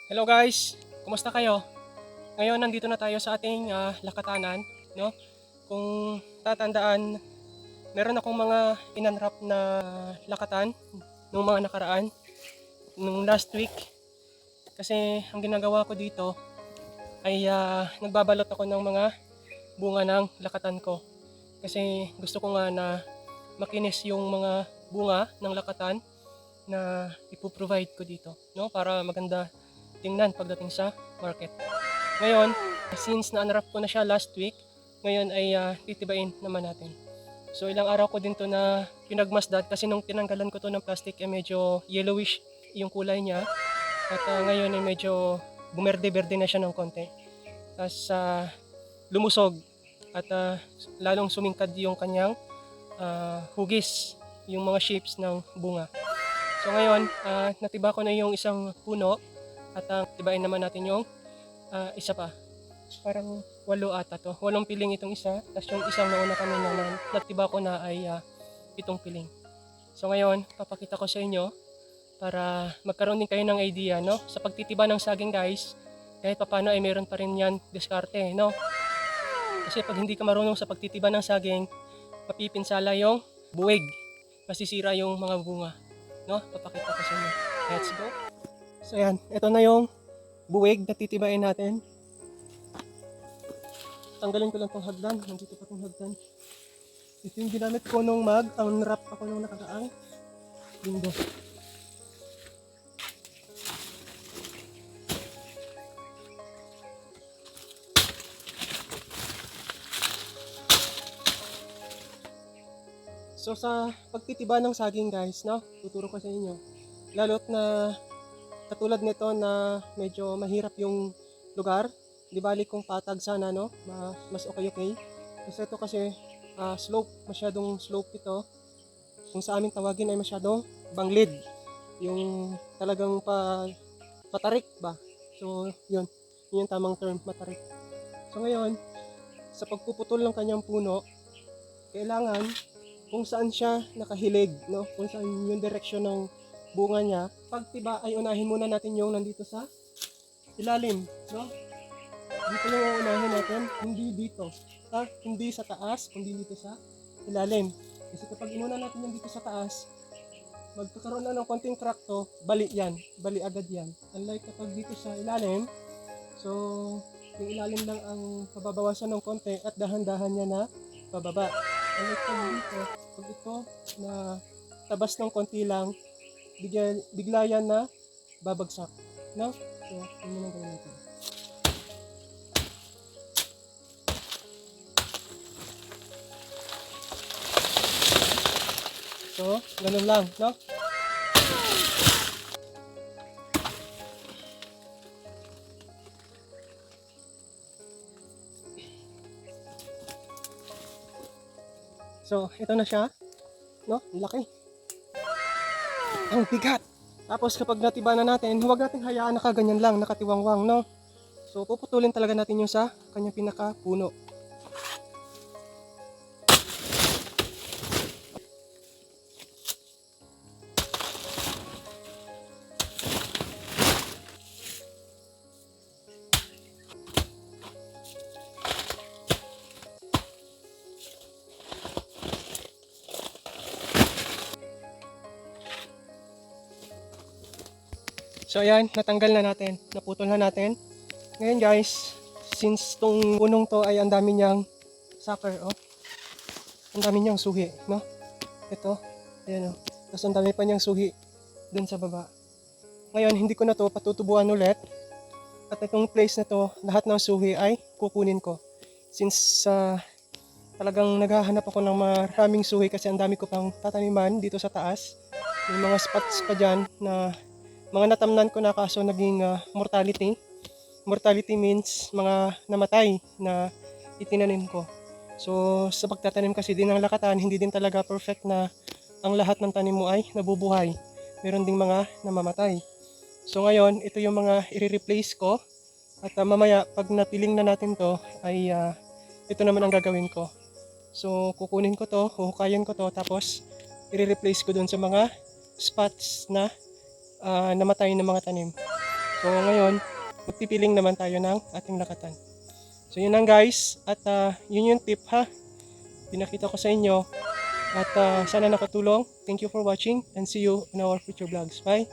Hello guys, kumusta kayo? Ngayon nandito na tayo sa ating lakatanan, no? Kung tatandaan, meron akong mga inunwrap na lakatan nung mga nakaraan, nung last week. Kasi ang ginagawa ko dito ay nagbabalot ako ng mga bunga ng lakatan ko. Kasi gusto ko nga na makinis yung mga bunga ng lakatan na ipoprovide ko dito, no? Para maganda tingnan pagdating sa market. Ngayon, since na-unwrap ko na siya last week, ngayon ay titibain naman natin. So ilang araw ko din to na pinagmasdan kasi nung tinanggalan ko to ng plastic ay medyo yellowish yung kulay niya. At ngayon ay medyo bumerde-berde na siya ng konti. Tapos lumusog at lalong sumingkad yung kanyang hugis, yung mga shapes ng bunga. So ngayon, natiba ko na yung isang puno at tibain naman natin yung isa pa. Parang 8 ata to. 8 piling itong isa. Tapos yung isang nauna kanina na nagtiba ko na ay 7 piling. So ngayon, papakita ko sa inyo para magkaroon din kayo ng idea, no? Sa pagtitiba ng saging guys, kahit papano ay meron pa rin yan diskarte, no? Kasi pag hindi ka marunong sa pagtitiba ng saging, mapipinsala yung buwig. Masisira yung mga bunga, no? Papakita ko sa inyo. Let's go. So yan, ito na yung buwig na titibain natin. Tanggalin ko lang tong hagdan. Nandito pa tong hagdan. Ito yung ginamit ko nung mag-unwrap ako nung nakaraang linggo. So sa pagtitiba ng saging guys, no? Tuturo ko sa inyo. Lalo't na katulad nito na medyo mahirap yung lugar. Di bali kung patag sana, no? Mas okay. Kasi ito kasi slope, masyadong slope ito. Kung sa amin tawagin ay masyadong banglid. Yung talagang patarik ba? So yun yung tamang term, matarik. So ngayon, sa pagpuputol ng kanyang puno, kailangan kung saan siya nakahilig, no? Kung saan yung direksyon ng bunga niya. Pagtiba ay unahin muna natin yung nandito sa ilalim, no? Dito yung uunahin natin, hindi dito. Hindi sa taas, kundi dito sa ilalim. Kasi kapag inuna natin yung dito sa taas, magkakaroon na ng konting crack to, bali yan. Bali agad yan. Unlike kapag dito sa ilalim, so yung ilalim lang ang pababawasan ng konti at dahan-dahan niya na bababa. Unlike pag dito, pag ito na tabas ng konti lang, bigla yan na babagsak. No? So, yun muna gawin natin. So, ganun lang, no? So, ito na siya, no? Laki. Ang bigat. Tapos kapag natiba na natin, huwag natin hayaan na kaganyan lang, nakatiwangwang, no? So, puputulin talaga natin yung sa kanyang pinaka-puno. So ayan, natanggal na natin, naputol na natin. Ngayon guys, since tong punong to ay ang dami niyang sucker, oh. Ang dami niyang suhi, no? Ito, ayan oh. Tapos ang dami pa niyang suhi dun sa baba. Ngayon, hindi ko na to patutubuan ulit. At itong place na to, lahat ng suhi ay kukunin ko. Since talagang naghahanap ako ng maraming suhi kasi ang dami ko pang tataniman dito sa taas. May mga spots pa dyan na mga natamnan ko na kaso naging mortality. Mortality means mga namatay na itinanim ko. So sa pagtatanim kasi din ng lakatan, hindi din talaga perfect na ang lahat ng tanim mo ay nabubuhay. Meron ding mga namamatay. So ngayon, ito yung mga i-replace ko. At mamaya, pag napiling na natin to, ay ito naman ang gagawin ko. So kukunin ko to, huhukayin ko to, tapos i-replace ko dun sa mga spots na namatay ng mga tanim. So ngayon, magpipiling naman tayo ng ating lakatan. So yun lang guys, at yun yung tip ha, pinakita ko sa inyo. At sana nakatulong. Thank you for watching and see you in our future vlogs. Bye!